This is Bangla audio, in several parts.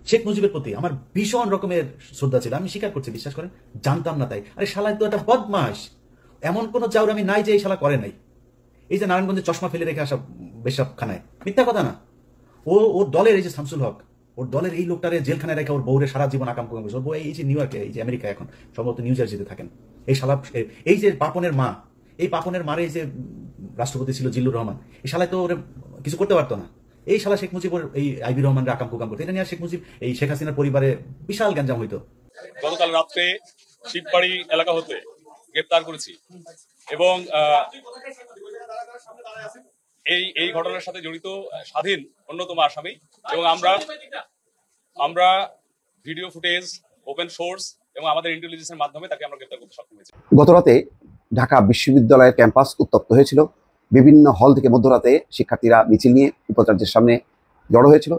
শেখ মুজিবের প্রতি আমার ভীষণ রকমের শ্রদ্ধা ছিল, আমি স্বীকার করছি, বিশ্বাস করেন, জানতাম না তাই। আরে শালা তো একটা বদমাস, এমন কোন চাউর আমি নাই যে এই শালা করে নাই। এই যে নারায়ণগঞ্জে চশমা ফেলে রেখে আসা বেশাবখানায়, মিথ্যা কথা না। ওর দলের এই যে শামসুল হক, ওর দলের এই লোকটারে জেলখানায় রেখে ওর বউরে সারা জীবন আকাম কুকাম করছে। ওর বউ এই যে নিউ ইয়র্কে, এই যে আমেরিকা, এখন সম্ভবত নিউ জার্সিতে থাকেন। এই শালা, এই যে পাপনের মা, এই পাপনের মারে এই যে রাষ্ট্রপতি ছিল জিল্লুর রহমান, এই শালায় তো ওরে কিছু করতে পারতো না। এই শালা শেখ মুজিবর এই আইবি রহমানের আকাম কুকাম করতো। এটা নিয়ে শেখ মুজিব এই শেখ হাসিনার পরিবারে বিশাল গ্যাঞ্জাম হইতো। গতকাল রাত্রে শিববাড়ি এলাকা হতে গ্রেপ্তার করেছি এবং এই ঘটনার সাথে জড়িত স্বাধীন অন্যতম আসামি, এবং আমরা ভিডিও ফুটেজ, ওপেন সোর্স এবং আমাদের ইন্টেলিজেন্সের মাধ্যমে তাকে আমরা গ্রেপ্তার করতে সক্ষম হয়েছি। গতরাতে ঢাকা বিশ্ববিদ্যালয়ের ক্যাম্পাস উত্তপ্ত হয়েছিল। বিভিন্ন হল থেকে মধ্যরাতে শিক্ষার্থীরা মিছিল নিয়ে উপাচার্যের সামনে জড়ো হয়েছিল।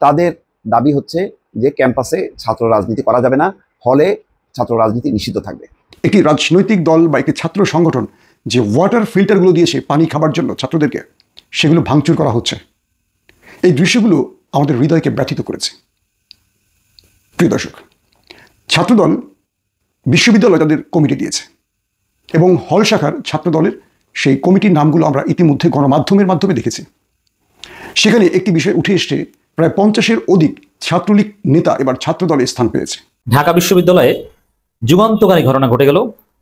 তাদের দাবি হচ্ছে যে ক্যাম্পাসে ছাত্র রাজনীতি করা যাবে না, হলে ছাত্র রাজনীতি নিষিদ্ধ থাকবে। একটি রাজনৈতিক দল বা একটি ছাত্র সংগঠন যে ওয়াটার ফিল্টারগুলো দিয়েছে পানি খাবার জন্য ছাত্রদেরকে, সেগুলো ভাঙচুর করা হচ্ছে। এই দৃশ্যগুলো আমাদের হৃদয়কে ব্যথিত করেছে। প্রিয় দর্শক, ছাত্রদল বিশ্ববিদ্যালয় তাদের কমিটি দিয়েছে এবং হল শাখার ছাত্রদলের সেই কমিটির নামগুলো আমরা ইতিমধ্যে গণমাধ্যমের মাধ্যমে দেখেছি। সেখানে একটি বিষয় উঠে এসছে, প্রায় 50-এর অধিক ছাত্রলীগ নেতা এবার ছাত্রদলে স্থান পেয়েছে। ঢাকা বিশ্ববিদ্যালয়ে যুগান্তকারী ঘটনা ঘটে গেল,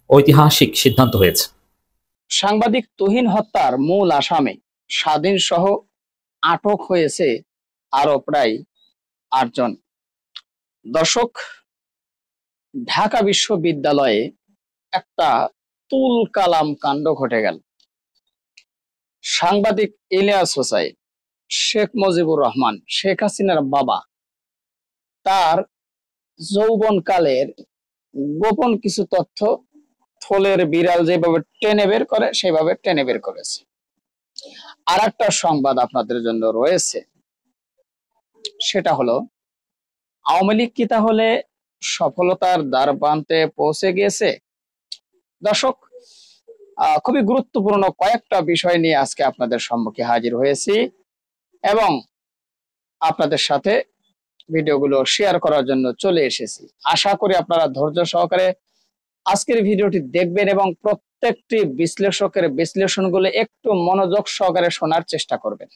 ঐতিহাসিক সিদ্ধান্ত হয়েছে। সাংবাদিক তুহিন হত্যার মূল আসামি স্বাধীন সহ আটক হয়েছে আরো প্রায় 8 জন। দর্শক, ঢাকা বিশ্ববিদ্যালয়ে একটা তুল কালাম কাণ্ড ঘটে গেল। সাংবাদিক ইলিয়াস হোসাইন, শেখ মুজিবুর রহমান, শেখ হাসিনার বাবা, তার যৌবনকালের গোপন কিছু তথ্য থলের বিড়াল যেভাবে টেনে বের করে সেভাবে টেনে বের করেছে। আর একটা সংবাদ আপনাদের জন্য রয়েছে, সেটা হলো আওয়ামী লীগ কি তাহলে সফলতার দ্বারপ্রান্তে পৌঁছে গিয়েছে? দর্শক, খুবই গুরুত্বপূর্ণ কয়েকটা বিষয় নিয়ে আজকে আপনাদের সম্মুখে হাজির হয়েছি এবং আপনাদের সাথে ভিডিওগুলো শেয়ার করার জন্য চলে এসেছি। আশা করি আপনারা ধৈর্য সহকারে আজকের ভিডিওটি দেখবেন এবং প্রত্যেকটি বিশ্লেষকের বিশ্লেষণগুলো একটু মনোযোগ সহকারে শোনার চেষ্টা করবেন।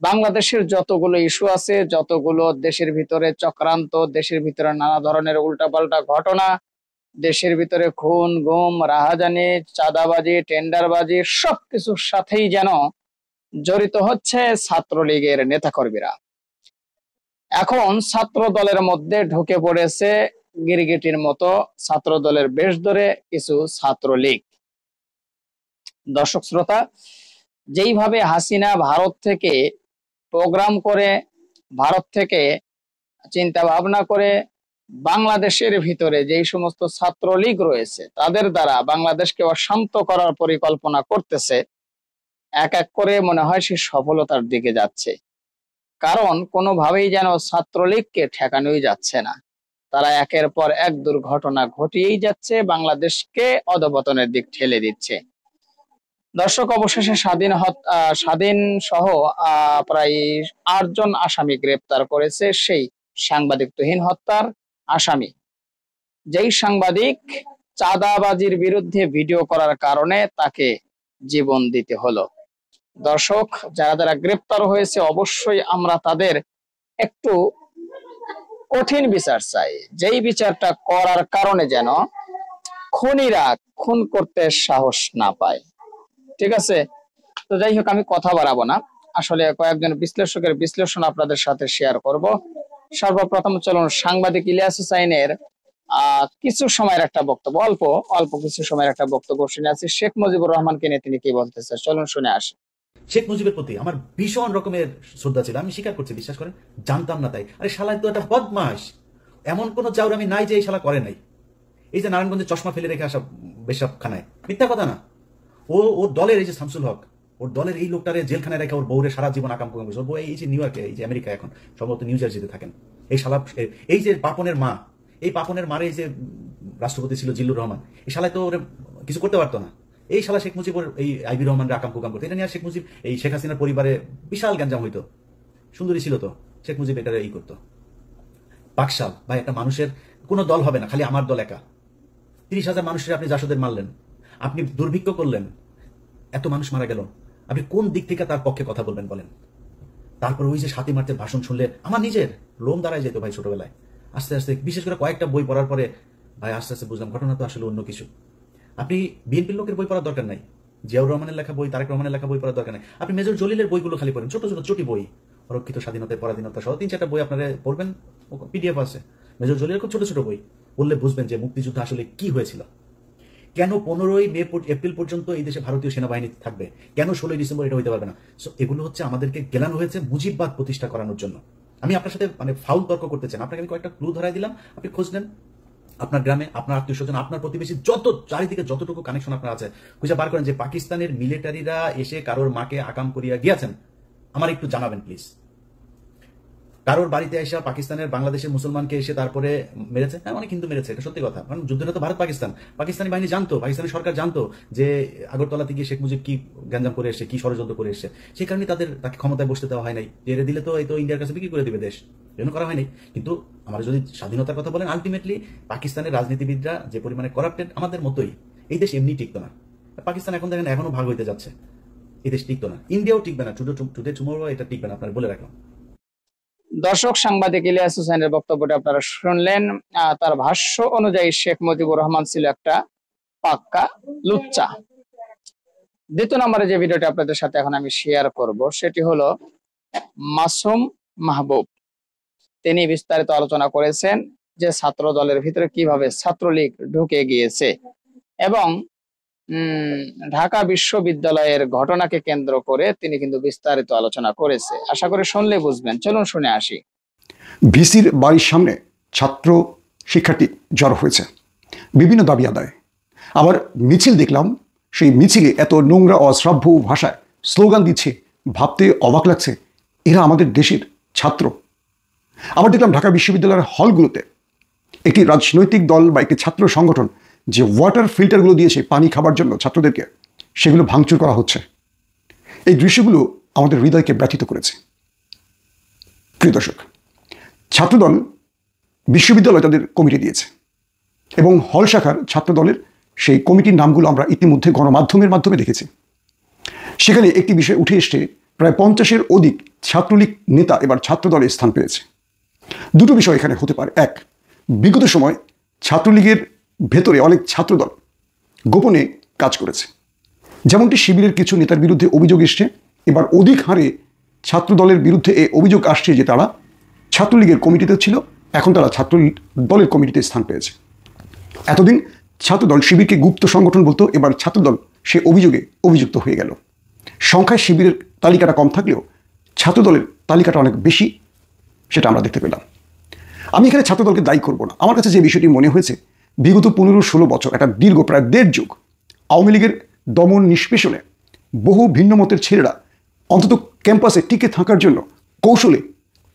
বাংলাদেশের যতগুলো ইস্যু আছে, যতগুলো দেশের ভিতরে চক্রান্ত, দেশের ভিতরে নানা ধরনের উল্টাপাল্টা ঘটনা, দেশের ভিতরে খুন, গুম, রাহাজানি, চাঁদাবাজি, টেন্ডারবাজি, সবকিছুর সাথেই যেন জড়িত হচ্ছে ছাত্রলীগের নেতাকর্মীরা। এখন ছাত্র দলের মধ্যে ঢুকে পড়েছে গিরগিটির মতো ছাত্র দলের বেশ ধরে কিছু ছাত্রলীগ। দর্শক শ্রোতা, যেইভাবে হাসিনা ভারত থেকে প্রোগ্রাম করে, ভারত থেকে চিন্তা ভাবনা করে বাংলাদেশের ভিতরে যেই সমস্ত ছাত্রলীগ রয়েছে তাদের দ্বারা বাংলাদেশকে অশান্ত করার পরিকল্পনা করতেছে, এক এক করে মনে হয় সে সফলতার দিকে যাচ্ছে। কারণ কোনোভাবেই যেন ছাত্রলীগকে ঠেকানোই যাচ্ছে না, তারা একের পর এক দুর্ঘটনা ঘটিয়েই যাচ্ছে, বাংলাদেশকে অধঃপতনের দিক ঠেলে দিচ্ছে। দর্শক, অবশেষে স্বাধীন সহ প্রায় 8 জন আসামি গ্রেপ্তার করেছে সেই সাংবাদিক তুহিন হত্যার আসামি। যেই সাংবাদিক চাঁদাবাজির বিরুদ্ধে ভিডিও করার কারণে তাকে জীবন দিতে হলো। দর্শক, যারা যারা গ্রেপ্তার হয়েছে অবশ্যই আমরা তাদের একটু কঠিন বিচার চাই, যেই বিচারটা করার কারণে যেন খুনিরা খুন করতে সাহস না পায়। ঠিক আছে, তো যাই হোক, আমি কথা বাড়াবো না, আসলে কয়েকজন বিশ্লেষকের বিশ্লেষণ আপনাদের সাথে শেয়ার করব। সর্বপ্রথম চলুন সাংবাদিক ইলিয়াস হোসাইনের কিছু সময়ের একটা বক্তব্য, অল্প কিছু সময়ের একটা বক্তব্য শুনে আসি শেখ মুজিবুর রহমানকে নিয়ে তিনি কি বলতেছে, চলুন শুনে আসি। শেখ মুজিবের প্রতি আমার ভীষণ রকমের শ্রদ্ধা ছিল, আমি স্বীকার করছি, বিশ্বাস করেন, জানতাম না তাই। আরে শালা তো একটা বদমাস, এমন কোন চাউর আমি নাই যে এই শালা করে নাই। এই যে নারায়ণগঞ্জে চশমা ফেলে রেখে আসা বেশাবখানায়, মিথ্যা কথা না। ওর দলের এই যে শামসুল হক, ওর দলের এই লোকটারে জেলখানায় রেখে ওর বউরে সারা জীবন আকাম কুকাম করছে। ওর বউ এই যে নিউ ইয়র্কে, এই যে আমেরিকা, এখন সম্ভবত নিউ জার্সিতে থাকেন। এই শালা, এই যে পাপনের মা, এই পাপনের মারে এই যে রাষ্ট্রপতি ছিল জিল্লুর রহমান, এই শালায় তো ওরে কিছু করতে পারতো না। এই শালা শেখ মুজিবর এই আইবি রহমানের আকাম কুকাম করতো। এটা নিয়ে শেখ মুজিব এই শেখ হাসিনার পরিবারে বিশাল গ্যাঞ্জাম হইতো। সুন্দরী ছিল তো, শেখ মুজিব এটা ই করতো। বাকশাল ভাই, একটা মানুষের কোনো দল হবে না, খালি আমার দল একা। 30,000 মানুষের আপনি জাসদের মারলেন, আপনি দুর্ভিক্ষ করলেন, এত মানুষ মারা গেল, আপনি কোন দিক থেকে তার পক্ষে কথা বলবেন বলেন? তারপর ওই যে 7ই মার্চের ভাষণ শুনলে আমার নিজের লোম দাঁড়ায় যেত ভাই ছোটবেলায়। আস্তে আস্তে বিশেষ করে কয়েকটা বই পড়ার পরে ভাই আস্তে আস্তে বুঝলাম ঘটনা তো আসলে অন্য কিছু। আপনি বিএনপির লোকের বই পড়ার দরকার নাই, জিয়াউর রহমানের লেখা বই, তারেক রহমানের লেখা বই পড়ার দরকার নাই। আপনি মেজর জলিলের বইগুলো খালি পড়েন, ছোট ছোট চটি বই, অরক্ষিত স্বাধীনতা, পরাধীনতা সহ 3-4টা বই আপনারা পড়বেন, পিডিএফ আছে মেজর জলিলের, খুব ছোট ছোট বই, বললে বুঝবেন যে মুক্তিযুদ্ধ আসলে কি হয়েছিল। কেন 15ই মে এপ্রিল পর্যন্ত এই দেশে ভারতীয় সেনাবাহিনী থাকবে, কেন 16ই ডিসেম্বর এটা হইতে পারবে না। সো এগুলো হচ্ছে আমাদেরকে গেলানো হয়েছে মুজিববাদ প্রতিষ্ঠা করানোর জন্য। আমি আপনার সাথে মানে ফাউল তর্ক করতে চান, আপনাকে আমি কয়েকটা ক্লু ধরাই দিলাম, আপনি খোঁজ নেন। আপনার গ্রামে, আপনার আত্মীয় স্বজন, আপনার প্রতিবেশী, যত চারিদিকে যতটুকু কানেকশন আপনার আছে, খুঁজে বার করেন যে পাকিস্তানের মিলিটারিরা এসে কারোর মাকে আকাম করিয়া গিয়েছেন, আমার একটু জানাবেন প্লিজ। কারোর বাড়িতে এসে পাকিস্তানের বাংলাদেশের মুসলমানকে এসে তারপরে মেরেছে, হ্যাঁ অনেক হিন্দু মেরেছে, এটা সত্যি কথা। কারণ যুদ্ধটা তো ভারত পাকিস্তান, পাকিস্তানি বাহিনী জানতো, পাকিস্তানি সরকার জানতো যে আগরতলাতে গিয়ে শেখ মুজিব কি গ্যাঞ্জাম করে এসে, কি ষড়যন্ত্র করে এসে, সেই কারণে তাকে ক্ষমতায় বসতে দেওয়া হয় নাই। এড়ে দিলে তো এই তো ইন্ডিয়ার কাছে বিক্রি করে দিবে দেশ, এজন্য করা হয়নি। কিন্তু আমরা যদি স্বাধীনতার কথা বলেন, আলটিমেটলি পাকিস্তানের রাজনীতিবিদরা যে পরিমাণে করাপ্টেড, আমাদের মতোই, এই দেশ এমনি টিকতো না। পাকিস্তান এখন দেখেন এখনো ভাগ হইতে যাচ্ছে, এই দেশ টিকতো না, ইন্ডিয়াও টিকবে না, টুডে টুমরো এটা টিকবে না, আপনার বলে রাখলাম। দর্শক, সাংবাদিক ইলিয়াস হোসেনের বক্তব্যটা আপনারা শুনলেন। তার ভাষ্য অনুযায়ী শেখ মুজিবুর রহমান ছিল একটা পাক্কা লুচ্চা। দ্বিতীয় নম্বরে যে ভিডিওটি আপনাদের সাথে এখন আমি শেয়ার করব সেটি হলো মাসুম মাহবুব। তিনি বিস্তারিত আলোচনা করেছেন যে ছাত্র দলের ভিতরে কিভাবে ছাত্রলীগ ঢুকে গিয়েছে এবং ঢাকা বিশ্ববিদ্যালয়ের ঘটনাকে কেন্দ্র করে তিনি কিন্তু বিস্তারিত আলোচনা করেছে। আশা করি শুনলে বুঝবেন, চলুন শুনে আসি। ভিসির বাড়ির সামনে ছাত্র শিক্ষার্থী জড়ো হয়েছে বিভিন্ন দাবি আদায়। আবার মিছিল দেখলাম, সেই মিছিলে এত নোংরা অশ্রাব্য ভাষায় স্লোগান দিচ্ছে, ভাবতে অবাক লাগছে এরা আমাদের দেশের ছাত্র। আবার দেখলাম ঢাকা বিশ্ববিদ্যালয়ের হলগুলোতে একটি রাজনৈতিক দল বা একটি ছাত্র সংগঠন যে ওয়াটার ফিল্টারগুলো দিয়েছে পানি খাবার জন্য ছাত্রদেরকে, সেগুলো ভাঙচুর করা হচ্ছে। এই দৃশ্যগুলো আমাদের হৃদয়কে ব্যথিত করেছে। প্রিয় দর্শক, ছাত্রদল বিশ্ববিদ্যালয় তাদের কমিটি দিয়েছে এবং হল শাখার ছাত্রদলের সেই কমিটির নামগুলো আমরা ইতিমধ্যে গণমাধ্যমের মাধ্যমে দেখেছি। সেখানে একটি বিষয় উঠে এসছে, প্রায় 50-এর অধিক ছাত্রলীগ নেতা এবার ছাত্রদলে স্থান পেয়েছে। দুটো বিষয় এখানে হতে পারে। এক, বিগত সময় ছাত্রলীগের ভেতরে অনেক ছাত্রদল গোপনে কাজ করেছে, যেমনটি শিবিরের কিছু নেতার বিরুদ্ধে অভিযোগ এসছে। এবার অধিক হারে ছাত্রদলের বিরুদ্ধে এই অভিযোগ আসছে যে তারা ছাত্রলীগের কমিটিতে ছিল, এখন তারা ছাত্র দলের কমিটিতে স্থান পেয়েছে। এতদিন ছাত্রদল শিবিরকে গুপ্ত সংগঠন বলতো, এবার ছাত্রদল সে অভিযোগে অভিযুক্ত হয়ে গেল। সংখ্যায় শিবিরের তালিকাটা কম থাকলেও ছাত্রদলের তালিকাটা অনেক বেশি, সেটা আমরা দেখতে পেলাম। আমি এখানে ছাত্রদলকে দায়ী করব না। আমার কাছে যে বিষয়টি মনে হয়েছে, বিগত 15-16 বছর, একটা দীর্ঘ প্রায় 1.5 যুগ আওয়ামী লীগের দমন নিষ্পেষণে বহু ভিন্ন মতের ছেলেরা অন্তত ক্যাম্পাসে টিকে থাকার জন্য কৌশলে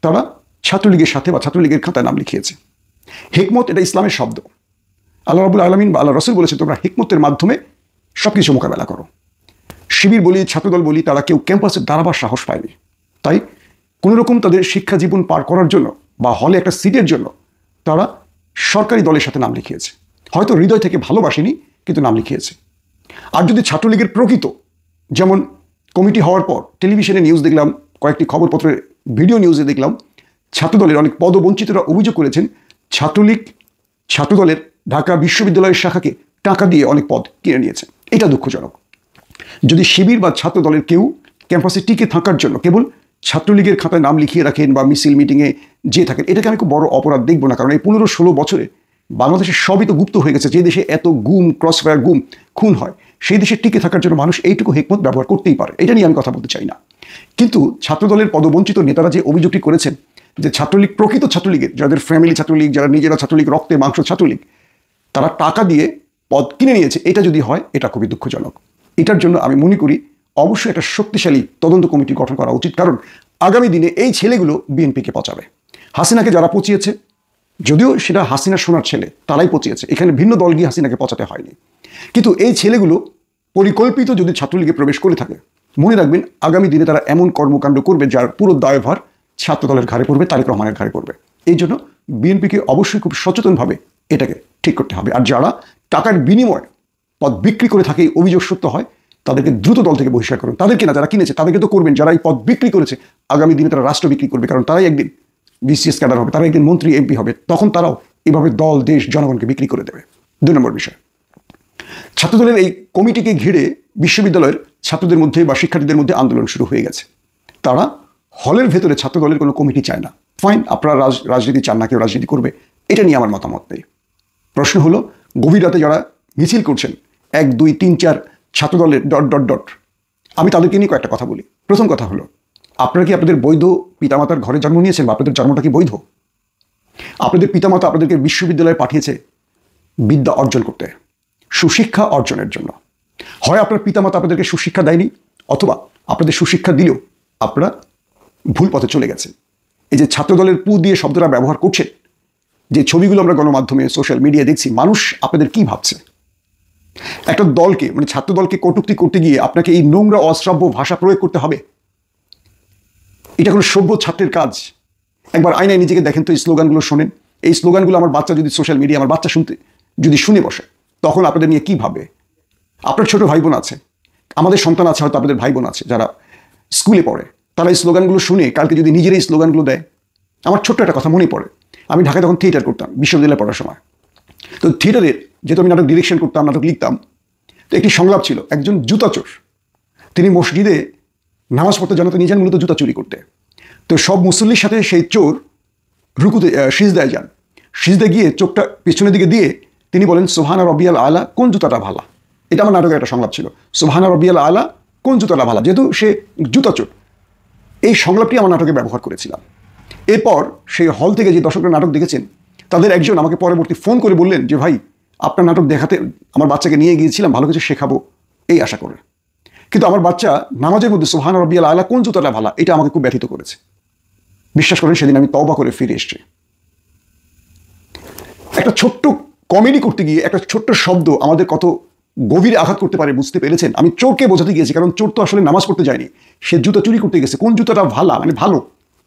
তারা ছাত্রলীগের সাথে বা ছাত্রলীগের খাতায় নাম লিখিয়েছে। হিকমত এটা ইসলামের শব্দ। আল্লাহ রাব্বুল আলামিন বা আল্লাহ রাসূল বলেছে, তোমরা হিকমতের মাধ্যমে সবকিছু মোকাবেলা করো। শিবির বলি, ছাত্রদল বলি, তারা কেউ ক্যাম্পাসে দাঁড়াবার সাহস পায়নি। তাই কোনোরকম তাদের শিক্ষা জীবন পার করার জন্য বা হলে একটা সিটের জন্য তারা সরকারি দলের সাথে নাম লিখিয়েছে। হয়তো হৃদয় থেকে ভালোবাসেনি, কিন্তু নাম লিখিয়েছে। আর যদি ছাত্রলীগের প্রকৃত, যেমন কমিটি হওয়ার পর টেলিভিশনে নিউজ দেখলাম, কয়েকটি খবরপত্রের ভিডিও নিউজে দেখলাম, ছাত্রদলের অনেক পদবঞ্চিতরা অভিযোগ করেছেন ছাত্রলীগ ছাত্রদলের ঢাকা বিশ্ববিদ্যালয়ের শাখাকে টাকা দিয়ে অনেক পদ কিনে নিয়েছে। এটা দুঃখজনক। যদি শিবির বা ছাত্রদলের কেউ ক্যাম্পাসে টিকে থাকার জন্য কেবল ছাত্রলীগের খাতায় নাম লিখিয়ে রাখেন বা মিছিল মিটিংয়ে যেয়ে থাকেন, এটাকে আমি খুব বড় অপরাধ দেখব না। কারণ এই 15-16 বছরে বাংলাদেশের সবই তো গুপ্ত হয়ে গেছে। যে দেশে এত গুম, ক্রসফায়ার, গুম, খুন হয়, সেই দেশে টিকে থাকার জন্য মানুষ এইটুকু হিকমত ব্যবহার করতেই পারে। এটা নিয়ে আমি কথা বলতে চাই না। কিন্তু ছাত্রদলের পদবঞ্চিত নেতারা যে অভিযোগটি করেছেন যে ছাত্রলীগ, প্রকৃত ছাত্রলীগের, যাদের ফ্যামিলি ছাত্রলীগ, যারা নিজেরা ছাত্রলীগ, রক্তে মাংস ছাত্রলীগ, তারা টাকা দিয়ে পদ কিনে নিয়েছে, এটা যদি হয়, এটা খুবই দুঃখজনক। এটার জন্য আমি মনে করি অবশ্যই একটা শক্তিশালী তদন্ত কমিটি গঠন করা উচিত। কারণ আগামী দিনে এই ছেলেগুলো বিএনপিকে পচাবে। হাসিনাকে যারা পচিয়েছে, যদিও সেটা হাসিনা সোনার ছেলে, তারাই পচিয়েছে, এখানে ভিন্ন দল গিয়ে হাসিনাকে পচাতে হয়নি। কিন্তু এই ছেলেগুলো পরিকল্পিত যদি ছাত্রলীগে প্রবেশ করে থাকে, মনে রাখবেন আগামী দিনে তারা এমন কর্মকাণ্ড করবে যার পুরো দায়ভার ছাত্র দলের ঘাড়ে পড়বে, তারেক রহমানের ঘাড়ে পড়বে। এই জন্য বিএনপিকে অবশ্যই খুব সচেতনভাবে এটাকে ঠিক করতে হবে। আর যারা টাকার বিনিময়ে পদ বিক্রি করে থাকে, এই অভিযোগ সত্য হয়, তাদেরকে দ্রুত দল থেকে বহিষ্কার করুন। তাদেরকে না, যারা কিনেছে তাদেরকে তো করবেন। যারা এই পদ বিক্রি করেছে, আগামী দিনে তারা রাষ্ট্র বিক্রি করবে, কারণ তারাই একদিন বিসিএস ক্যাডার হবে, তারা একদিন মন্ত্রী এমপি হবে, তখন তারাও এভাবে দল, দেশ, জনগণকে বিক্রি করে দেবে। 2 নম্বর বিষয়, ছাত্রদলের এই কমিটিকে ঘিরে বিশ্ববিদ্যালয়ের ছাত্রদের মধ্যে বা শিক্ষার্থীদের মধ্যে আন্দোলন শুরু হয়ে গেছে। তারা হলের ভেতরে ছাত্রদলের কোনো কমিটি চায় না। ফাইন, আপনারা রাজনীতি চান না, কেউ রাজনীতি করবে, এটা নিয়ে আমার মতামত নেই। প্রশ্ন হলো, গভীর রাতে যারা মিছিল করছেন 1, 2, 3, 4 ছাত্রদলের ... আমি তাদেরকে নিয়ে কয়েকটা কথা বলি। প্রথম কথা হলো, আপনারা কি আপনাদের বৈধ পিতামাতার ঘরে জন্ম নিয়েছেন, বা আপনাদের জন্মটা কি বৈধ? আপনাদের পিতামাতা আপনাদেরকে বিশ্ববিদ্যালয়ে পাঠিয়েছে বিদ্যা অর্জন করতে, সুশিক্ষা অর্জনের জন্য। হয় আপনার পিতামাতা আপনাদেরকে সুশিক্ষা দেয়নি, অথবা আপনাদের সুশিক্ষা দিলেও আপনারা ভুল পথে চলে গেছেন। এই যে ছাত্রদলের পু দিয়ে শব্দটা ব্যবহার করছেন, যে ছবিগুলো আমরা গণমাধ্যমে, সোশ্যাল মিডিয়ায় দেখছি, মানুষ আপনাদের কি ভাবছে? একটা দলকে, মানে ছাত্র দলকে কটূক্তি করতে গিয়ে আপনাকে এই নোংরা অশ্রাব্য ভাষা প্রয়োগ করতে হবে? এটা কোনো সভ্য ছাত্রের কাজ? একবার আয়নায় নিজেকে দেখেন তো, এই স্লোগানগুলো শোনেন। এই স্লোগানগুলো আমার বাচ্চা যদি সোশ্যাল মিডিয়া, আমার বাচ্চা যদি শুনে বসে, তখন আপনাদের নিয়ে কি ভাবে? আপনার ছোট ভাই বোন আছে, আমাদের সন্তান আছে, হয়তো আপনাদের ভাই বোন আছে যারা স্কুলে পড়ে, তারা এই স্লোগানগুলো শুনে কালকে যদি নিজের এই স্লোগানগুলো দেয়। আমার ছোট্ট একটা কথা মনে পড়ে, আমি ঢাকায় তখন থিয়েটার করতাম বিশ্ববিদ্যালয়ে পড়ার সময়। তো থিয়েটারের, যেহেতু আমি নাটক ডিরেকশন করতাম, নাটক লিখতাম, তো একটি সংলাপ ছিল, একজন জুতাচোর, তিনি মসজিদে নামাজ পড়তে জানাতে নিয়ে যান মূলত জুতা চুরি করতে। তো সব মুসল্লির সাথে সেই চোর রুকুতে সিজদায় যান। সিজদায় গিয়ে চোখটা পিছনের দিকে দিয়ে তিনি বলেন, সুবহানা রব্বিয়াল আলা, কোন জুতাটা ভালা। এটা আমার নাটকের একটা সংলাপ ছিল, সুবহানা রব্বিয়াল আলা, কোন জুতাটা ভালা। যেহেতু সে জুতাচোর, এই সংলাপটি আমার নাটকে ব্যবহার করেছিলাম। এরপর সেই হল থেকে যে দর্শকরা নাটক দেখেছেন, তাদের একজন আমাকে পরবর্তী ফোন করে বললেন যে, ভাই, আপনার নাটক দেখাতে আমার বাচ্চাকে নিয়ে গিয়েছিলাম ভালো কিছু শেখাবো এই আশা করে, কিন্তু আমার বাচ্চা নামাজের মধ্যে সুবহানা রব্বিয়াল আলা, কোন জুতাটা ভালা, এটা আমাকে খুব ব্যথিত করেছে। বিশ্বাস করেন, সেদিন আমি তওবা করে ফিরে এসেছি। একটা ছোট্ট কমেডি করতে গিয়ে একটা ছোট্ট শব্দ আমাদের কত গভীরে আঘাত করতে পারে বুঝতে পেরেছেন? আমি চোরকে বোঝাতে গিয়েছি, কারণ চোর তো আসলে নামাজ পড়তে যায়নি, সে জুতা চুরি করতে গেছে। কোন জুতাটা ভালা, মানে ভালো,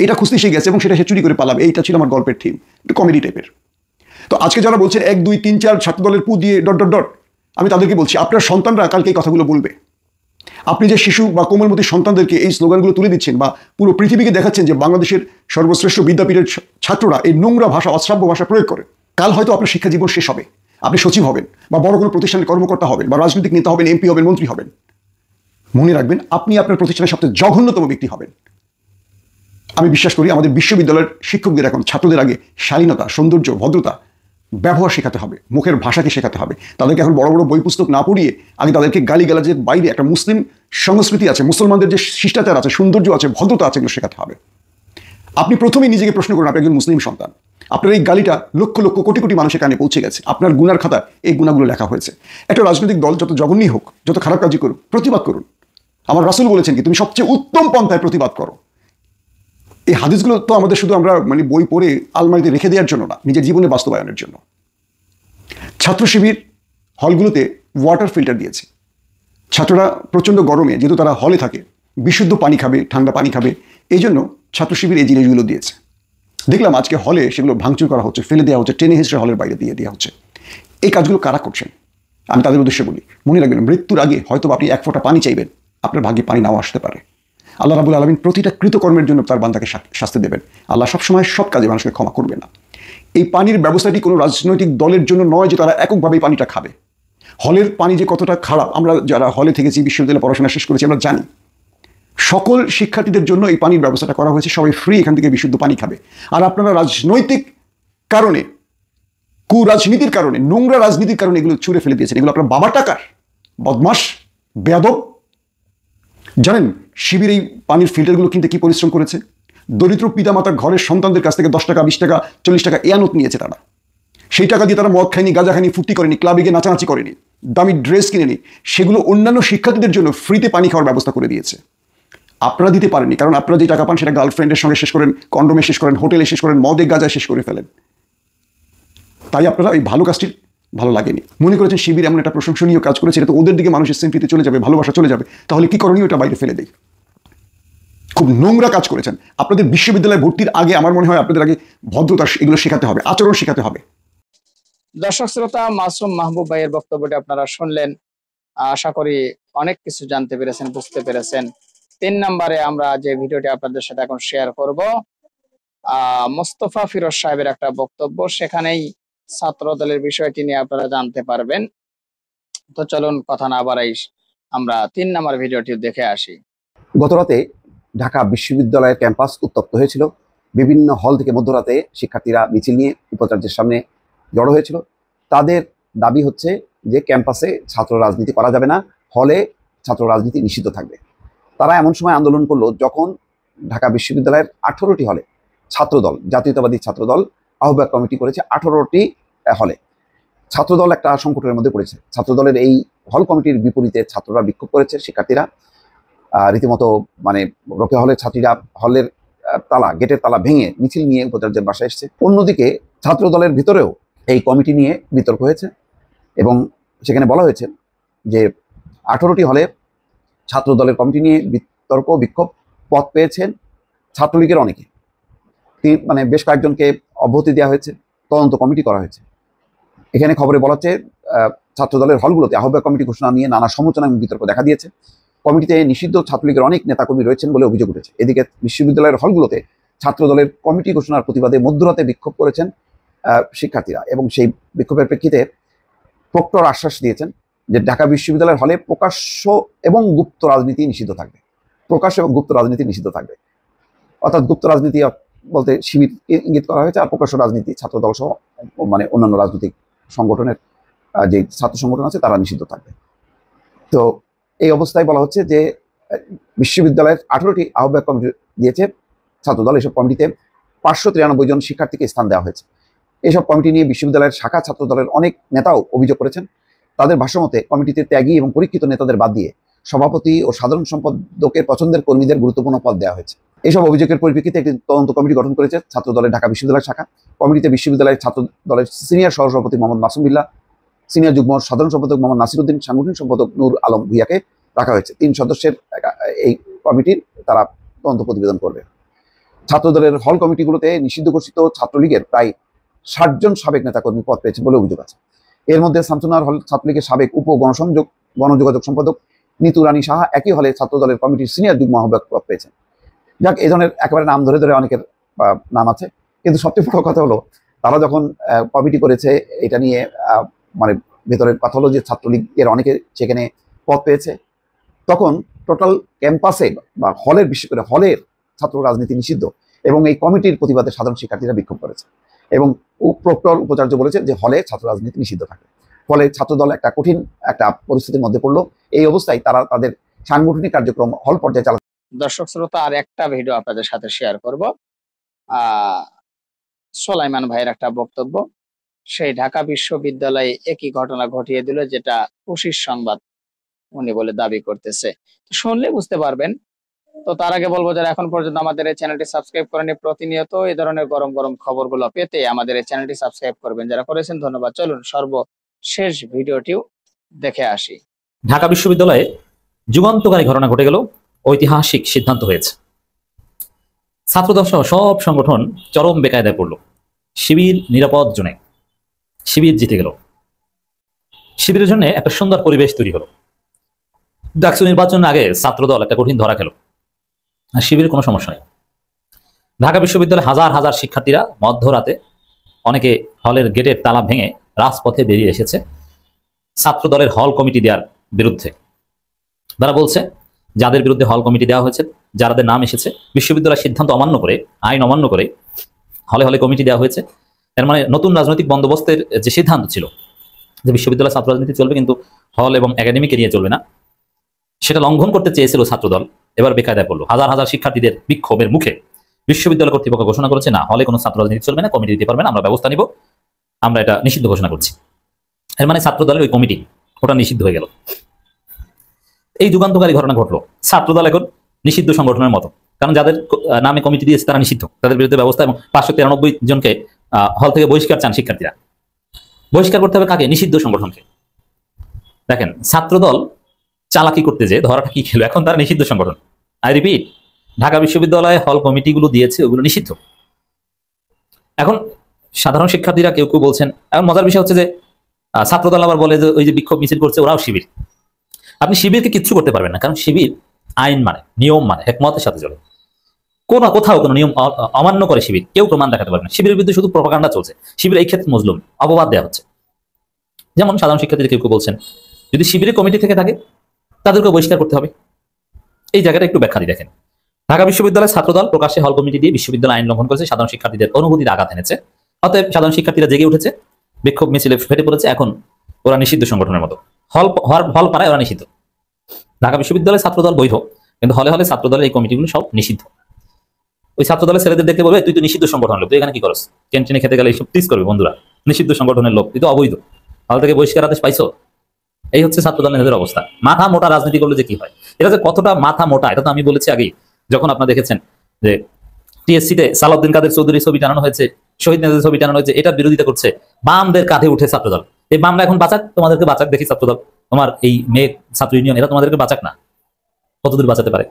এটা খুঁজতে সে গেছে এবং সেটা সে চুরি করে পালাবে। এইটা ছিল আমার গল্পের থিম, একটু কমেডি টাইপের। তো আজকে যারা বলছেন 1, 2, 3, 4 ছাত্রদলের পু দিয়ে ... আমি তাদেরকে বলছি, আপনার সন্তানরা কালকে এই কথাগুলো বলবে। আপনি যে শিশু বা কোমলমতি সন্তানদেরকে এই স্লোগানগুলো তুলে দিচ্ছেন, বা পুরো পৃথিবীকে দেখাচ্ছেন যে বাংলাদেশের সর্বশ্রেষ্ঠ বিদ্যাপীঠের ছাত্ররা এই নোংরা ভাষা, অশ্রাব্য ভাষা প্রয়োগ করে, কাল হয়তো আপনার শিক্ষা জীবন শেষ হবে, আপনি সচিব হবেন, বা বড় কোনো প্রতিষ্ঠানের কর্মকর্তা হবেন, বা রাজনৈতিক নেতা হবেন, এমপি হবেন, মন্ত্রী হবেন। মনে রাখবেন, আপনি আপনার প্রতিষ্ঠানের সবচেয়ে জঘন্যতম ব্যক্তি হবেন। আমি বিশ্বাস করি আমাদের বিশ্ববিদ্যালয়ের শিক্ষকদের এখন ছাত্রদের আগে শালীনতা, সৌন্দর্য, ভদ্রতা, ব্যবহার শেখাতে হবে, মুখের ভাষাকে শেখাতে হবে। তাদেরকে এখন বড় বড় বই পুস্তক না পড়িয়ে আগে তাদেরকে গালিগালাজের বাইরে একটা মুসলিম সংস্কৃতি আছে, মুসলমানদের যে শিষ্টাচার আছে, সৌন্দর্য আছে, ভদ্রতা আছে, এগুলো শেখাতে হবে। আপনি প্রথমেই নিজেকে প্রশ্ন করুন, আপনি একজন মুসলিম সন্তান, আপনার এই গালিটা লক্ষ লক্ষ কোটি কোটি মানুষের কানে পৌঁছে গেছে, আপনার গুনার খাতা এই গুণাগুলো লেখা হয়েছে। একটা রাজনৈতিক দল যত জঘন্যই হোক, যত খারাপ কাজই করুক, প্রতিবাদ করুন। আমার রাসূল বলেছেন কি, তুমি সবচেয়ে উত্তম পন্থায় প্রতিবাদ করো। এই হাদিসগুলো তো আমাদের শুধু আমরা মানে বই পড়ে আলমারিতে রেখে দেওয়ার জন্য না, নিজের জীবনে বাস্তবায়নের জন্য। ছাত্র শিবির হলগুলোতে ওয়াটার ফিল্টার দিয়েছে। ছাত্ররা প্রচণ্ড গরমে, যেহেতু তারা হলে থাকে, বিশুদ্ধ পানি খাবে, ঠান্ডা পানি খাবে, এই জন্য ছাত্র শিবির এই জিনিসগুলো দিয়েছে। দেখলাম আজকে হলে সেগুলো ভাঙচুর করা হচ্ছে, ফেলে দেওয়া হচ্ছে, টেনে হিস্ট্রে হলের বাইরে দিয়ে দেওয়া হচ্ছে। এই কাজগুলো কারা করছেন? আমি তাদের উদ্দেশ্যে বলি, মনে রাখবেন, মৃত্যুর আগে হয়তো আপনি 1 ফোঁটা পানি চাইবেন, আপনার ভাগ্যে পানি নাও আসতে পারে। আল্লাহ রাব্বুল আলামিন প্রতিটা কৃতকর্মের জন্য তার বান্দাকে শাস্তি দেবেন। আল্লাহ সবসময় সব কাজে মানুষকে ক্ষমা করবে না। এই পানির ব্যবস্থাটি কোনো রাজনৈতিক দলের জন্য নয় যে তারা এককভাবে এই পানিটা খাবে। হলের পানি যে কতটা খারাপ, আমরা যারা হলে থেকেছি, বিশ্ববিদ্যালয়ে পড়াশোনা শেষ করেছি, আমরা জানি। সকল শিক্ষার্থীদের জন্য এই পানির ব্যবস্থাটা করা হয়েছে, সবাই ফ্রি এখান থেকে বিশুদ্ধ পানি খাবে। আর আপনারা রাজনৈতিক কারণে, কুরাজনীতির কারণে, নোংরা রাজনীতির কারণে এগুলো ছুঁড়ে ফেলে দিয়েছেন। এগুলো আপনার বাবার টাকার, বদমাস, বেয়াদব। জানেন শিবির এই পানির ফিল্টারগুলো কিনতে কি পরিশ্রম করেছে? দরিদ্র পিতামাতার ঘরের সন্তানদের কাছ থেকে 10 টাকা, 20 টাকা, 40 টাকা এয়ানত নিয়েছে তারা। সেই টাকা দিয়ে তারা মদ খায়নি, গাঁজা খায়নি, ফুর্তি করেনি, ক্লাবে গিয়ে নাচানাচি করেনি, দামি ড্রেস কিনেনি। সেগুলো অন্যান্য শিক্ষার্থীদের জন্য ফ্রিতে পানি খাওয়ার ব্যবস্থা করে দিয়েছে। আপনারা দিতে পারেননি, কারণ আপনারা যে টাকা পান সেটা গার্লফ্রেন্ডের সঙ্গে শেষ করেন, কন্ডোমে শেষ করেন, হোটেলে শেষ করেন, মদে গাঁজায় শেষ করে ফেলেন। তাই আপনারা এই ভালো কাজটি ভালো লাগেনি, মনে করেছেন শিবির এমন একটা প্রশংসনীয় কাজ করেছে, এটা তো ওদের দিকে মানুষের সিম্পিতে চলে যাবে, ভালোবাসা চলে যাবে, তাহলে কি করণীয়, এটা বাইরে ফেলে দেই। খুব নোংরা কাজ করেছেন। আপনাদের বিশ্ববিদ্যালয়ে ভর্তির আগে আমার মনে হয় আপনাদের আগে ভদ্রতা এগুলো শেখাতে হবে, আচরণ শেখাতে হবে। দর্শক শ্রোতা, মাসুম মাহবুব ভাইয়ের বক্তব্যটি আপনারা শুনলেন। আশা করি অনেক কিছু জানতে পেরেছেন, বুঝতে পেরেছেন। 3 নম্বরে আমরা যে ভিডিওটি আপনাদের সাথে এখন শেয়ার করব, মোস্তফা ফিরোজ সাহেবের একটা বক্তব্য, সেখানেই ছাত্র দলের বিষয়টি নিয়ে আপনারা জানতে পারবেন। তো চলুন কথা না বাড়াই, আমরা 3 নম্বর ভিডিওটি দেখে আসি। গতরাতে ঢাকা বিশ্ববিদ্যালয়ের ক্যাম্পাস উত্তপ্ত হয়েছিল। বিভিন্ন হল থেকে মধ্যরাতে শিক্ষার্থীরা মিছিল নিয়ে উপাচার্যের সামনে জড়ো হয়েছিল। তাদের দাবি হচ্ছে যে ক্যাম্পাসে ছাত্র রাজনীতি করা যাবে না, হলে ছাত্র রাজনীতি নিষিদ্ধ থাকবে। তারা এমন সময় আন্দোলন করলো যখন ঢাকা বিশ্ববিদ্যালয়ের 18টি হলে ছাত্রদল, জাতীয়তাবাদী ছাত্রদল আহ্বায়ক কমিটি করেছে 18টি হলে। ছাত্রদল একটা সংকটের মধ্যে পড়েছে। ছাত্রদলের এই হল কমিটির বিপরীতে ছাত্ররা বিক্ষোভ করেছে, শিক্ষার্থীরা রীতিমতো মানে রোকেয়া হলের ছাত্রীরা হলের গেটের তালা ভেঙে মিছিল নিয়ে উপাচার্যের বাসায় এসেছে। অন্যদিকে ছাত্র দলের ভিতরেও এই কমিটি নিয়ে বিতর্ক হয়েছে এবং সেখানে বলা হয়েছে যে 18টি হলে ছাত্র দলের কমিটি নিয়ে বিতর্ক বিক্ষোভ পথ পেয়েছেন ছাত্রলীগের অনেকে। মানে বেশ কয়েকজনকে অব্যাহতি দেওয়া হয়েছে, তদন্ত কমিটি করা হয়েছে। এখানে খবরে বলা হচ্ছে ছাত্র দলের হলগুলোতে আহ্বায়ক কমিটি ঘোষণা নিয়ে নানা সমালোচনা এবং বিতর্ক দেখা দিয়েছে। কমিটিতে নিষিদ্ধ ছাত্রলীগের অনেক নেতাকর্মী রয়েছেন বলে অভিযোগ উঠেছে। এদিকে বিশ্ববিদ্যালয়ের হলগুলোতে ছাত্র দলের কমিটি ঘোষণার প্রতিবাদে মধ্যরাতে বিক্ষোভ করেছেন শিক্ষার্থীরা এবং সেই বিক্ষোভের প্রেক্ষিতে প্রক্টর আশ্বাস দিয়েছেন যে ঢাকা বিশ্ববিদ্যালয়ের হলে প্রকাশ্য এবং গুপ্ত রাজনীতি নিষিদ্ধ থাকবে। প্রকাশ্য এবং গুপ্ত রাজনীতি নিষিদ্ধ থাকবে, অর্থাৎ গুপ্ত রাজনীতি বলতে শিবিরকে ইঙ্গিত করা হয়েছে, আর প্রকাশ্য রাজনীতি ছাত্রদল সহ মানে অন্যান্য রাজনৈতিক সংগঠনের যে ছাত্র সংগঠন আছে তারা নিষিদ্ধ থাকবে। তো এই অবস্থায় বলা হচ্ছে যে বিশ্ববিদ্যালয়ের 18টি আহ্বায়ক কমিটি দিয়েছে ছাত্রদল। এসব কমিটিতে 593 জন শিক্ষার্থীকে স্থান দেওয়া হয়েছে। এসব কমিটি নিয়ে বিশ্ববিদ্যালয়ের শাখা ছাত্রদলের অনেক নেতাও অভিযোগ করেছেন। তাদের ভাষ্যমতে কমিটিতে ত্যাগী এবং পরীক্ষিত নেতাদের বাদ দিয়ে সভাপতি ও সাধারণ সম্পাদকের পছন্দের কর্মীদের গুরুত্বপূর্ণ পদ দেওয়া হয়েছে। এইসব অভিযোগের পরিপ্রেক্ষিতে একটি তদন্ত কমিটি গঠন করেছে ছাত্রদলের ঢাকা বিশ্ববিদ্যালয় শাখা। কমিটিতে বিশ্ববিদ্যালয়ের ছাত্র দলের সিনিয়র সহসভাপতি মোহাম্মদ মাসুম বিল্লাহ, সিনিয়র যুগ্ম সাধারণ সম্পাদক মোহাম্মদ নাসিরউদ্দিন, সাংগঠনিক সম্পাদক নূর আলম ভুইয়াকে রাখা হয়েছে। 3 সদস্যের এই কমিটির তারা তদন্ত প্রতিবেদন করবে। ছাত্রদলের হল কমিটিগুলোতে নিষিদ্ধ ঘোষিত ছাত্রলীগের প্রায় 60 জন সাবেক নেতাকর্মী পদ পেয়েছে বলে অভিযোগ আছে। এর মধ্যে শামসুন্নাহার হল ছাত্রলীগের সাবেক উপ গণযোগাযোগ সম্পাদক নিতু রানী সাহা একই হলে ছাত্রদলের কমিটির সিনিয়র যুগ্ম আহ্বায়ক পদ পেয়েছেন। যাক, এই ধরনের একেবারে নাম ধরে ধরে অনেকের নাম আছে, কিন্তু সবচেয়ে বড় কথা হলো তারা যখন কমিটি করেছে এটা নিয়ে মানে ভেতরের কথা হলো যে ছাত্রলীগের অনেকে সেখানে পদ পেয়েছে, তখন টোটাল ক্যাম্পাসে বা হলের, বিশেষ করে হলের ছাত্র রাজনীতি নিষিদ্ধ এবং এই কমিটির প্রতিবাদে সাধারণ শিক্ষার্থীরা বিক্ষোভ করেছে এবং প্রক্টর উপাচার্য বলেছে যে হলে ছাত্র রাজনীতি নিষিদ্ধ থাকে। ফলে ছাত্রদল একটা কঠিন একটা পরিস্থিতির মধ্যে পড়লো। এই অবস্থায় তারা তাদের সাংগঠনিক কার্যক্রম হল পর্যায়ে চালাতে। দর্শক শ্রোতা, আর একটা ভিডিও আপনাদের সাথে শেয়ার করব। সোলাইমান ভাইয়ের একটা বক্তব্য, সেই ঢাকা বিশ্ববিদ্যালয়ে একই ঘটনা ঘটিয়ে দিল যেটা খুশির সংবাদ উনি বলে দাবি করতেছে। শুনলে বুঝতে পারবেন। তো তার আগে বলবো, যারা এখন পর্যন্ত আমাদের এই চ্যানেলটি সাবস্ক্রাইব করেনি, প্রতিনিয়ত এই ধরনের গরম গরম খবরগুলো পেতে আমাদের এই চ্যানেলটি সাবস্ক্রাইব করবেন। যারা করেছেন ধন্যবাদ। চলুন সর্বশেষ ভিডিওটিও দেখে আসি। ঢাকা বিশ্ববিদ্যালয়ে যুগান্তকারী ঘটনা ঘটে গেল, ঐতিহাসিক সিদ্ধান্ত হয়েছে। ছাত্রদল সহ সব সংগঠন চরম বেকায়দায় পড়ল। শিবির নিরাপদ জোনে, শিবির জিতে গেল। শিবিরের জন্য একটা সুন্দর পরিবেশ তৈরি হলো। ডাকসু নির্বাচনের আগে ছাত্রদল একটা কঠিন ধরা খেল, আর শিবিরের কোনো সমস্যা নেই। ঢাকা বিশ্ববিদ্যালয়ে হাজার হাজার শিক্ষার্থীরা মধ্যরাতে, অনেকে হলের গেটের তালা ভেঙে রাজপথে বেরিয়ে এসেছে ছাত্র দলের হল কমিটি দেওয়ার বিরুদ্ধে। তারা বলছে যাদের বিরুদ্ধে হল কমিটি দেওয়া হয়েছে, যাদের নাম এসেছে, বিশ্ববিদ্যালয়ের সিদ্ধান্ত অমান্য করে, আইন অমান্য করে হলে হলে কমিটি দেওয়া হয়েছে। এর মানে নতুন রাজনৈতিক বন্দোবস্তের যে সিদ্ধান্ত ছিল যে বিশ্ববিদ্যালয়ে ছাত্র রাজনীতি চলবে কিন্তু হল এবং একাডেমিকে নিয়ে চলবে না, সেটা লঙ্ঘন করতে চেয়েছিল ছাত্রদল। এবার বেকায়দায় পড়লো। হাজার হাজার শিক্ষার্থীদের বিক্ষোভের মুখে বিশ্ববিদ্যালয় কর্তৃপক্ষ ঘোষণা করেছে, না, হলে কোনো ছাত্র রাজনীতি চলবে না, কমিটি দিতে পারবে না, আমরা ব্যবস্থা নিব, আমরা এটা নিষিদ্ধ ঘোষণা করছি। এর মানে ছাত্রদলের ওই কমিটি ওটা নিষিদ্ধ হয়ে গেল। এই যুগান্তকারী ঘটনা ঘটলো। ছাত্রদল এখন নিষিদ্ধ সংগঠনের মতো, কারণ যাদের নামে কমিটি দিয়েছে তারা নিষিদ্ধ, তাদের বিরুদ্ধে ব্যবস্থা, এবং 593 জনকে হল থেকে বহিষ্কার চান শিক্ষার্থীরা। বহিষ্কার করতে হবে কাকে? নিষিদ্ধ সংগঠনকে। দেখেন, ছাত্রদল চালাকি করতে যে ধরাটা কি খেলো, এখন তারা নিষিদ্ধ সংগঠন। আই রিপিট, ঢাকা বিশ্ববিদ্যালয়ে হল কমিটিগুলো দিয়েছে ওগুলো নিষিদ্ধ। এখন সাধারণ শিক্ষার্থীরা কেউ কেউ বলছেন, এখন মজার বিষয় হচ্ছে যে ছাত্রদল আবার বলে যে ওই যে বিক্ষোভ মিছিল করছে ওরাও শিবির। আপনি শিবিরকে কিচ্ছু করতে পারবেন না, কারণ শিবির আইন মানে, নিয়ম মানে, হেকমতের সাথে চলে। কোথাও কোনো নিয়ম অমান্য করে শিবির কেউ প্রমাণ দেখাতে পারবে না। শিবিরের বিরুদ্ধে শুধু প্রপাগান্ডা চলছে। শিবির এই ক্ষেত্রে মজলুম, অপবাদ দেওয়া হচ্ছে। যেমন সাধারণ শিক্ষার্থীরা কেউ কেউ বলছেন যদি শিবিরের কমিটি থেকে থাকে তাদেরকে বহিষ্কার করতে হবে। এই জায়গাটা একটু ব্যাখ্যা দিয়ে দেখেন। ঢাকা বিশ্ববিদ্যালয়ের ছাত্রদল প্রকাশ্যে হল কমিটি দিয়ে বিশ্ববিদ্যালয় আইন লঙ্ঘন করেছে, সাধারণ শিক্ষার্থীদের অনুভূতিতে আঘাত এনেছে। অতএব সাধারণ শিক্ষার্থীরা জেগে উঠেছে, বিক্ষোভ মিছিলে ফেটে পড়েছে। এখন ওরা নিষিদ্ধ সংগঠনের মতো, হল পাড়ায় ওরা নিষিদ্ধ। ঢাকা বিশ্ববিদ্যালয়ের ছাত্রদল বৈধ, কিন্তু হলে হলে ছাত্রদলের এই কমিটিগুলো সব নিষিদ্ধ। ওই ছাত্রদলের ছেলেদের দেখতে বলবে তুই তো নিষিদ্ধ সংগঠনের লোক, তুই এখানে কি করস? ক্যান্টিনে খেতে গেলে এইসব টিজ করবে বন্ধুরা, নিষিদ্ধ সংগঠনের লোক, তুই তো অবৈধ, হল থেকে বহিষ্কার আদেশ পাইছো। এই হচ্ছে ছাত্রদল নেতাদের অবস্থা। মাথা মোটা রাজনীতি করলে যে কি হয়, এটা যে কতটা মাথা মোটা এটা তো আমি বলেছি আগেই। যখন আপনারা দেখেছেন যে টিএসসিতে সালাউদ্দিন কাদের চৌধুরীর ছবি টানানো হয়েছে, শহীদ নেতাদের ছবি টানানো হয়েছে, এটার বিরোধিতা করছে বামদের কাঁধে উঠে ছাত্রদল। এই বামরা এখন বাঁচাক, তোমাদেরকে বাঁচাক দেখি ছাত্রদল, তোমার এই মেয়ে ছাত্র ইউনিয়ন, এরা তোমাদেরকে বাঁচাক না, কতদূর বাঁচাতে পারে।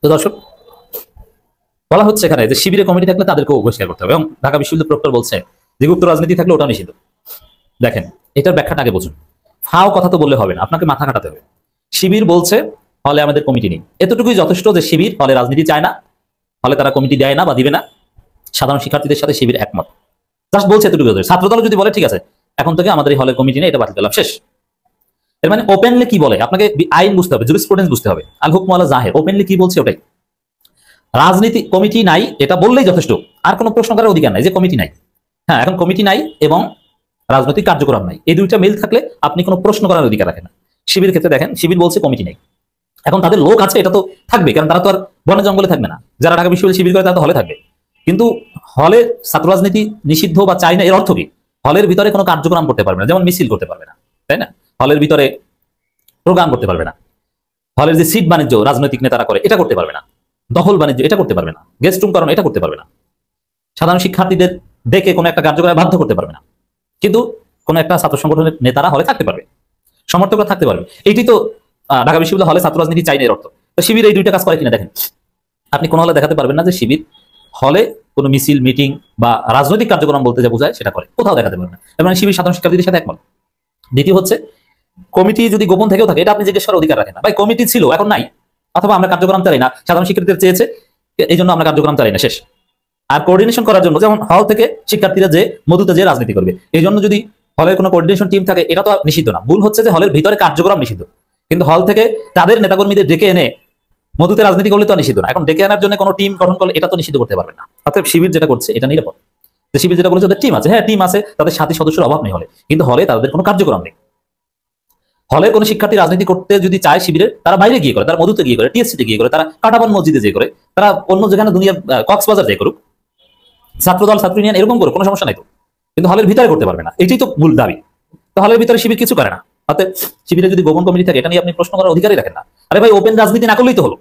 তো দর্শক, বলা হচ্ছে এখানে যে শিবিরের কমিটি থাকলে তাদেরকেও বহিষ্কার করতে হবে, এবং ঢাকা বিশ্ববিদ্যালয় প্রক্টর বলছে যে গুপ্ত রাজনীতি থাকলে ওটা নিষিদ্ধ। দেখেন, এটার ব্যাখ্যাটা আগে বুঝুন। ফাও কথা তো বললে হবে না, আপনাকে মাথা কাটাতে হবে। শিবির বলছে হলে আমাদের কমিটি নেই, এতটুকুই যথেষ্ট যে শিবির হলে রাজনীতি চায় না, হলে তারা কমিটি দেয় না বা দিবে না। সাধারণ শিক্ষার্থীদের সাথে শিবির একমত, জাস্ট বলছে এতটুকু। ছাত্রদল যদি বলে ঠিক আছে এখন থেকে আমাদের এই হলের কমিটি নেই, এটা বাতিল করলাম, শেষ। এর মানে ওপেনলি কি বলে, আপনাকে আইন বুঝতে হবে, জুরিসপ্রুডেন্স বুঝতে হবে। আল হুকম আলা জাহির, ওপেনলি কি বলছে ওটাই। রাজনীতি কমিটি নাই এটা বললেই যথেষ্ট, আর কোনো প্রশ্ন করার অধিকার নাই যে কমিটি নাই। হ্যাঁ, এখন কমিটি নাই এবং রাজনৈতিক কার্যক্রম নাই, এই দুইটা মিল থাকলে আপনি কোনো প্রশ্ন করার অধিকার রাখেন না। শিবির ক্ষেত্রে দেখেন, শিবির বলছে কমিটি নেই, এখন তাদের লোক আছে, এটা তো থাকবে, কারণ তারা তো আর বনে জঙ্গলে থাকবে না। যারা ঢাকা বিশ্ববিদ্যালয় শিবির করে তারা তো হলে থাকবে। কিন্তু হলে ছাত্র রাজনীতি নিষিদ্ধ বা চাই না, এর অর্থ কি? হলের ভিতরে কোনো কার্যক্রম করতে পারবে না, যেমন মিছিল করতে পারবে না, তাই না? হলের ভিতরে প্রোগ্রাম করতে পারবে না, হলের যে সিট বাণিজ্য রাজনৈতিক নেতারা করে এটা করতে পারবে না, দখল বাণিজ্য এটা করতে পারবে না, গেস্ট রুম করানো এটা করতে পারবে না, সাধারণ শিক্ষার্থীদের ডেকে কোনো একটা কার্যক্রমে বাধ্য করতে পারবে না। কিন্তু কোনো একটা ছাত্র সংগঠনের নেতারা হলে থাকতে পারবে, সমর্থকরা থাকতে পারবে। এইটি তো ঢাকা বিশ্ববিদ্যালয় হলে ছাত্র রাজনীতি চাই না এর অর্থ। তো শিবির এই দুইটা কাজ করে কিনা দেখেন। আপনি কোনো হলে দেখাতে পারবেন না যে শিবির হলে কোনো মিছিল, মিটিং বা রাজনৈতিক কার্যক্রম বলতে যা বোঝায় সেটা করে, কোথাও দেখাতে পারবেন না। এবং শিবির সাধারণ শিক্ষার্থীদের সাথে একমত। দ্বিতীয় হচ্ছে, কমিটি যদি গোপন থেকেও থাকে এটা আপনি জিজ্ঞেস করার অধিকার রাখেন না। ভাই কমিটি ছিল এখন নাই, অথবা আমরা কার্যক্রম চালাই না, সাধারণ শিক্ষার্থীদের চেয়েছে এই জন্য আমরা কার্যক্রম চালাই না, শেষ। আর কোঅর্ডিনেশন করার জন্য যেমন হল থেকে শিক্ষার্থীরা যে মধুতে যে রাজনীতি করবে, এই জন্য যদি হলের কোনো কোঅর্ডিনেশন টিম থাকে এটা তো নিষিদ্ধ না। ভুল হচ্ছে যে হলের ভিতরে কার্যক্রম নিষিদ্ধ, কিন্তু হল থেকে তাদের নেতাকর্মীদের ডেকে এনে মধুতে রাজনীতি করলে তো নিষিদ্ধ না। এখন ডেকে আনার জন্য কোনো টিম গঠন করলে এটা তো নিষিদ্ধ করতে পারবে না। অতএব শিবির যেটা করছে এটা নিরাপদ। শিবির যেটা বলেছে ওদের টিম আছে, হ্যাঁ টিম আছে, তাদের সাথী সদস্যের অভাব নেই হলে, কিন্তু হলে তাদের কোনো কার্যক্রম নেই। হলে কোনো শিক্ষার্থী রাজনীতি করতে যদি চায় শিবিরের, তারা বাইরে গিয়ে করে, তারা মধুতে গিয়ে করে, টিএসসিতে গিয়ে করে, তারা কাটাবন মসজিদে যে করে, তারা অন্য যেখানে দুনিয়ার কক্সবাজার যে করুক, ছাত্রদল ছাত্র ইউনিয়ন এরকম করুক, কোনো সমস্যা নাই তো। কিন্তু হলের ভিতরে করতে পারবে না, এটাই তো মূল দাবি। তো হলের ভিতরে শিবির কিছু করে না, অতএব শিবিরে যদি গোপন কমিটি থাকে এটা নিয়ে আপনি প্রশ্ন করার অধিকারই রাখেন না। আরে ভাই, ওপেন রাজনীতি না করলেই তো হলো।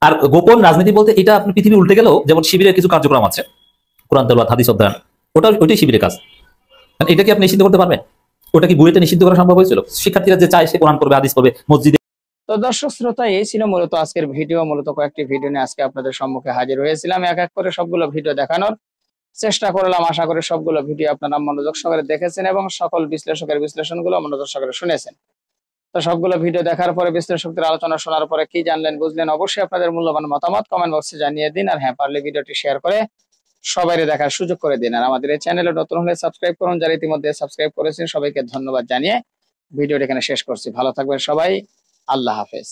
আর গোপন রাজনীতি বলতে এটা আপনি পৃথিবী উল্টে গেলেও, যেমন শিবিরের কিছু কার্যক্রম আছে, কোরআন তেলাওয়াত, হাদিস অধ্যয়ন, ওইটাই শিবিরের কাজ। এটা কি আপনি নিষিদ্ধ করতে পারবেন? ওটা কি বুয়েটে নিষিদ্ধ করা সম্ভব হয়েছিল? শিক্ষার্থীরা যে চায় সে কোরআন করবে, হাদিস করবে, মসজিদে। তো দর্শক শ্রোতা, এই ছিল মূলত আজকের ভিডিও। মূলত কয়েকটি ভিডিও নিয়ে আজকে আপনাদের সম্মুখে হাজির হয়েছিলাম, এক এক করে সবগুলো ভিডিও দেখানোর চেষ্টা করলাম। আশা করি সবগুলো ভিডিও আপনারা মনোযোগ সহকারে দেখেছেন এবং সকল বিশ্লেষকের বিশ্লেষণগুলো মনোযোগ সহকারে শুনেছেন। তো সবগুলো ভিডিও দেখার পরে, বিশ্লেষকদের আলোচনা শোনার পরে কি জানলেন বুঝলেন, অবশ্যই আপনাদের মূল্যবান মতামত কমেন্ট বক্সে জানিয়ে দিন। আর হ্যাঁ, পারলে ভিডিওটি শেয়ার করে সবাই দেখার সুযোগ করে দিন। আর আমাদের এই চ্যানেলে নতুন হলে সাবস্ক্রাইব করুন, যারা ইতিমধ্যে সাবস্ক্রাইব করেছেন সবাইকে ধন্যবাদ জানিয়ে ভিডিওটি এখানে শেষ করছি। ভালো থাকবেন সবাই, আল্লাহ হাফেজ।